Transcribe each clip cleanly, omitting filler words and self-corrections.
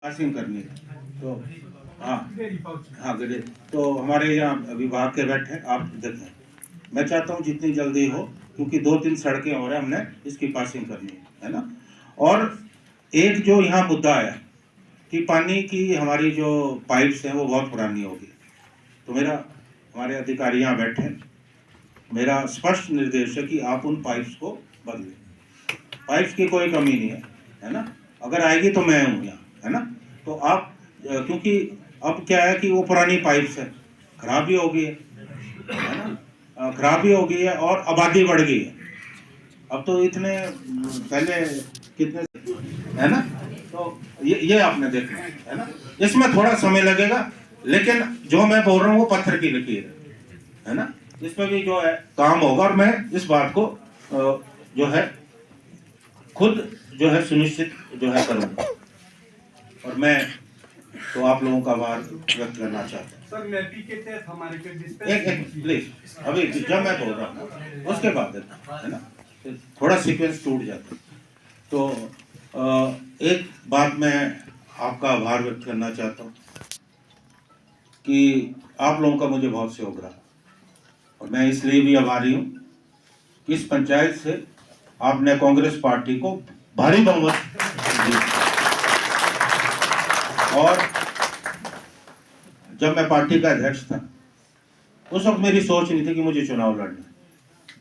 Passing करनी है तो हाँ हाँ गरीब तो हमारे यहाँ विभाग के बैठे आप देखें। मैं चाहता हूँ जितनी जल्दी हो, क्योंकि 2-3 सड़कें और हैं, हमने इसकी पासिंग करनी है ना। और एक जो यहाँ मुद्दा आया कि पानी की हमारी जो पाइप्स हैं वो बहुत पुरानी होगी, तो मेरा हमारे अधिकारी यहाँ बैठे हैं, मेरा स्पष्ट निर्देश है कि आप उन पाइप्स को बदलें। पाइप्स की कोई कमी नहीं है ना। अगर आएगी तो मैं हूँ यहाँ, है ना। तो आप क्योंकि अब क्या है कि वो पुरानी पाइप्स है, खराब भी हो गई है ना, खराब भी हो गई है और आबादी बढ़ गई है। अब तो इतने पहले कितने, है ना। तो ये आपने देखना है ना। इसमें थोड़ा समय लगेगा, लेकिन जो मैं बोल रहा हूँ वो पत्थर की लकीर है ना। इसमें भी जो है काम होगा, और मैं इस बात को जो है खुद जो है सुनिश्चित जो है करूंगा। और मैं तो आप लोगों का आभार व्यक्त करना चाहता हूँ। सर नेपी के तहत हमारे पे एक प्लीज अभी जब मैं बोल रहा हूँ उसके बाद है ना, थोड़ा सीक्वेंस टूट जाता है। तो एक बात मैं आपका आभार व्यक्त करना चाहता हूँ कि आप लोगों का मुझे बहुत सहयोग रहा, और मैं इसलिए भी आभारी हूँ कि इस पंचायत से आपने कांग्रेस पार्टी को भारी बहुमत दी। और जब मैं पार्टी का अध्यक्ष था उस वक्त मेरी सोच नहीं थी कि मुझे चुनाव लड़ना।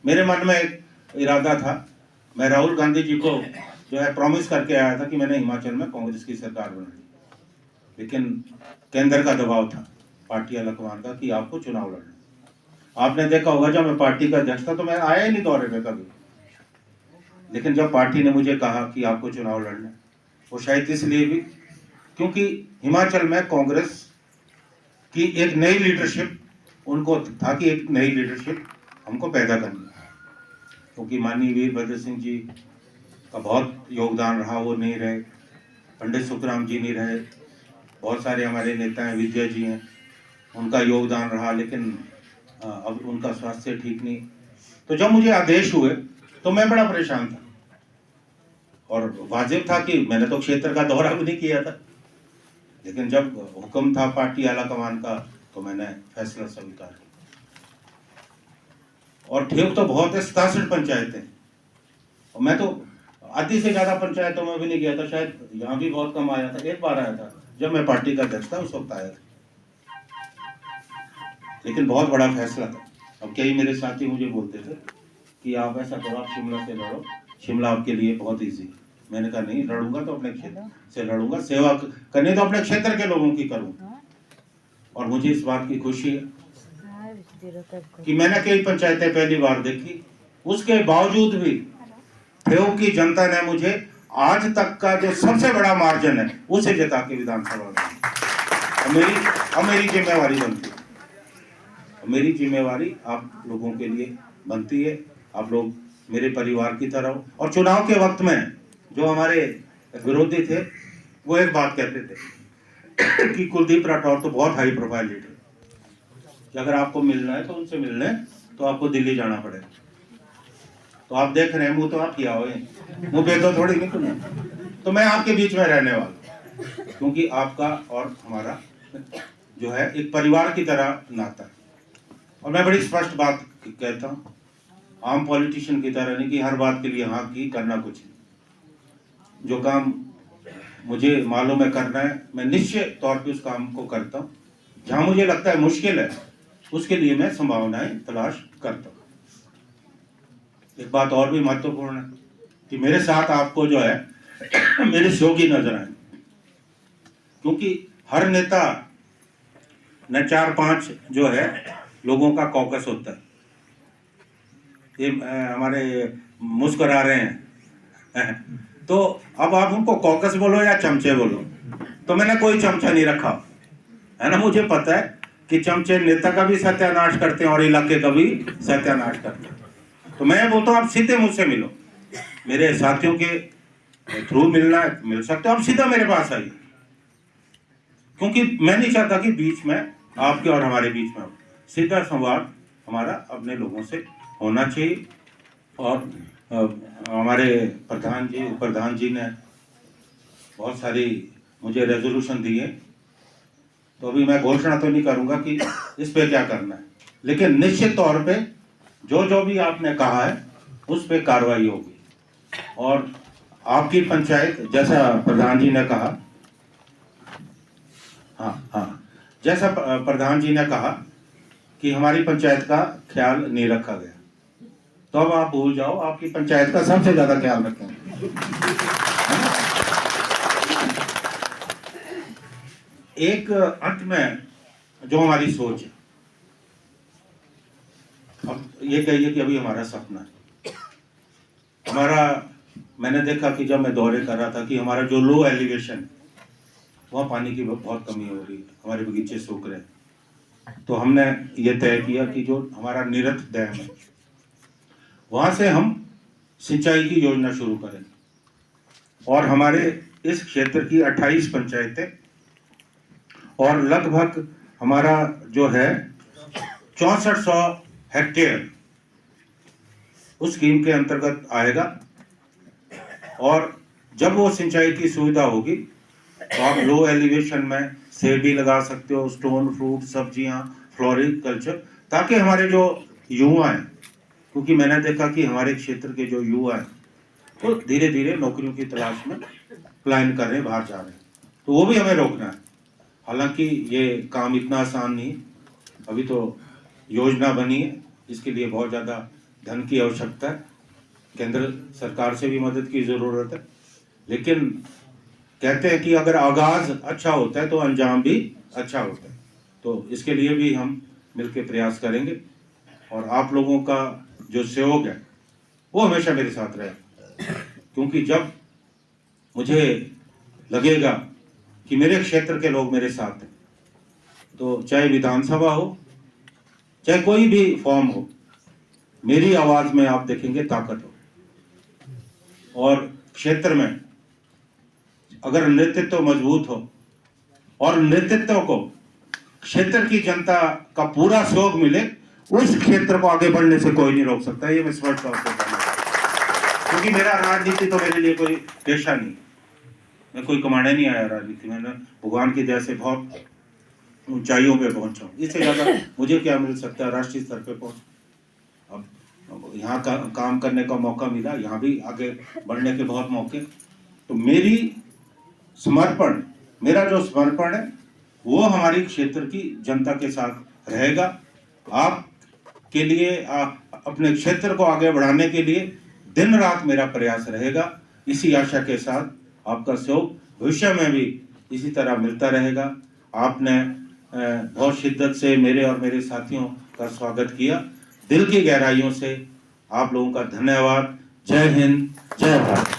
मेरे मन में एक इरादा था, मैं राहुल गांधी जी को जो है प्रॉमिस करके आया था कि मैंने हिमाचल में कांग्रेस की सरकार बनानी, लेकिन केंद्र का दबाव था, पार्टी अलकमान का, कि आपको चुनाव लड़ना। आपने देखा होगा जब मैं पार्टी का अध्यक्ष था तो मैं आया ही नहीं दौरे में कभी, लेकिन जब पार्टी ने मुझे कहा कि आपको चुनाव लड़ना, वो शायद इसलिए भी क्योंकि हिमाचल में कांग्रेस की एक नई लीडरशिप, उनको था कि एक नई लीडरशिप हमको पैदा करनी है, क्योंकि माननीय वीरभद्र सिंह जी का बहुत योगदान रहा, वो नहीं रहे, पंडित सुखराम जी नहीं रहे, बहुत सारे हमारे नेता हैं, विद्या जी हैं, उनका योगदान रहा, लेकिन अब उनका स्वास्थ्य ठीक नहीं। तो जब मुझे आदेश हुए तो मैं बड़ा परेशान था, और वाजिब था कि मैंने तो क्षेत्र का दौरा भी नहीं किया था, लेकिन जब हुक्म था पार्टी आला कमान का तो मैंने फैसला स्वीकार किया। और ठीक तो बहुत है, 67 पंचायतें, और मैं तो आधी से ज्यादा पंचायतों में भी नहीं गया था, शायद यहाँ भी बहुत कम आया था, एक बार आया था जब मैं पार्टी का अध्यक्ष था, उस वक्त आया था, लेकिन बहुत बड़ा फैसला था। अब कई मेरे साथी मुझे बोलते थे कि आप ऐसा करो, आप शिमला से लड़ो, शिमला आपके लिए बहुत ईजी है। मैंने कहा नहीं, लड़ूंगा तो अपने क्षेत्र से लड़ूंगा, सेवा करनी तो अपने क्षेत्र के लोगों की करूंगा। और मुझे इस बात की खुशी है कि मैंने कई पंचायतें पहली बार देखी, उसके बावजूद भी ठेऊ की जनता ने मुझे आज तक का जो सबसे बड़ा मार्जिन है उसे जिता के विधानसभा में। मेरी जिम्मेवारी बनती है, मेरी जिम्मेवारी आप लोगों के लिए बनती है। आप लोग मेरे परिवार की तरह हो। और चुनाव के वक्त में जो हमारे विरोधी थे वो एक बात कहते थे कि कुलदीप राठौर तो बहुत हाई प्रोफाइल लीडर, कि अगर आपको मिलना है तो उनसे मिलने तो आपको दिल्ली जाना पड़ेगा। तो आप देख रहे हैं, मुंह तो आप किया हुए, मुंह पे तो थोड़ी नहीं सुना। तो मैं आपके बीच में रहने वाला, क्योंकि आपका और हमारा जो है एक परिवार की तरह नाता है। और मैं बड़ी स्पष्ट बात कहता हूँ, आम पॉलिटिशियन की तरह नहीं कि हर बात के लिए हाँ की करना कुछ नहीं। जो काम मुझे मालूम है करना है, मैं निश्चित तौर पे उस काम को करता हूँ। जहाँ मुझे लगता है मुश्किल है उसके लिए मैं संभावनाएं तलाश करता हूँ। एक बात और भी महत्वपूर्ण है कि मेरे साथ आपको जो है मेरे सहयोगी नजर आए, क्योंकि हर नेता न 4-5 जो है लोगों का कॉकस होता है। ये हमारे मुस्कुरा रहे हैं तो अब आप उनको कॉकस बोलो या चमचे बोलो, तो मैंने कोई चमचा नहीं रखा, है ना। मुझे पता है कि चमचे नेता का भी सत्यानाश करते हैं और इलाके का भी सत्यानाश करते हैं। तो मैं बोलता हूँ आप सीधे मुझसे मिलो, मेरे साथियों के थ्रू मिलना है मिल सकते हो, आप सीधा मेरे पास आइए, क्योंकि मैं नहीं चाहता कि बीच में आपके और हमारे बीच में सीधा संवाद हमारा अपने लोगों से होना चाहिए। और हमारे प्रधान जी ने बहुत सारी मुझे रेजोल्यूशन दिए, तो अभी मैं घोषणा तो नहीं करूंगा कि इस पे क्या करना है, लेकिन निश्चित तौर पे जो भी आपने कहा है उस पे कार्रवाई होगी। और आपकी पंचायत, जैसा प्रधान जी ने कहा, हाँ, जैसा प्रधान जी ने कहा कि हमारी पंचायत का ख्याल नहीं रखा गया, तो अब आप भूल जाओ, आपकी पंचायत का सबसे ज्यादा ख्याल रखेंगे। एक अंत में जो हमारी सोच है, अब ये कहिए कि अभी हमारा सपना है, मैंने देखा कि जब मैं दौरे कर रहा था कि हमारा जो लो एलिवेशन है वहाँ पानी की बहुत कमी हो रही है, हमारे बगीचे सूख रहे हैं। तो हमने ये तय किया कि जो हमारा निरथ डैम है वहाँ से हम सिंचाई की योजना शुरू करें। और हमारे इस क्षेत्र की 28 पंचायतें और लगभग हमारा जो है 6400 हेक्टेयर उस स्कीम के अंतर्गत आएगा। और जब वो सिंचाई की सुविधा होगी तो आप लो एलिवेशन में सेब भी लगा सकते हो, स्टोन फ्रूट, सब्जियां, फ्लोरिकल्चर, ताकि हमारे जो युवा हैं, क्योंकि मैंने देखा कि हमारे क्षेत्र के जो युवा हैं वो धीरे धीरे नौकरियों की तलाश में पलायन कर रहे हैं, बाहर जा रहे हैं, तो वो भी हमें रोकना है। हालांकि ये काम इतना आसान नहीं, अभी तो योजना बनी है, इसके लिए बहुत ज़्यादा धन की आवश्यकता है, केंद्र सरकार से भी मदद की ज़रूरत है। लेकिन कहते हैं कि अगर आगाज अच्छा होता है तो अंजाम भी अच्छा होता है, तो इसके लिए भी हम मिलकर प्रयास करेंगे। और आप लोगों का जो सहयोग है वो हमेशा मेरे साथ रहे, क्योंकि जब मुझे लगेगा कि मेरे क्षेत्र के लोग मेरे साथ हैं, तो चाहे विधानसभा हो चाहे कोई भी फॉर्म हो, मेरी आवाज में आप देखेंगे ताकत हो। और क्षेत्र में अगर नेतृत्व मजबूत हो और नेतृत्व को क्षेत्र की जनता का पूरा सहयोग मिले, उस क्षेत्र को आगे बढ़ने से कोई नहीं रोक सकता। ये मैं स्पष्ट तौर पर कहना चाहता हूं, क्योंकि मेरा राजनीति तो मेरे लिए कोई पेशा नहीं, मैं कोई कमाने नहीं आया राजनीति, मैंने भगवान की दया से बहुत ऊंचाइयों पे पहुंचा हूं, इससे ज्यादा मुझे क्या मिल सकता है राष्ट्रीय स्तर पे पहुंच। अब यहाँ का काम करने का मौका मिला, यहाँ भी आगे बढ़ने के बहुत मौके, तो मेरा जो समर्पण है वो हमारी क्षेत्र की जनता के साथ रहेगा। आप के लिए, अपने क्षेत्र को आगे बढ़ाने के लिए दिन रात मेरा प्रयास रहेगा। इसी आशा के साथ आपका सहयोग भविष्य में भी इसी तरह मिलता रहेगा। आपने बहुत शिद्दत से मेरे और मेरे साथियों का स्वागत किया, दिल की गहराइयों से आप लोगों का धन्यवाद। जय हिंद, जय भारत।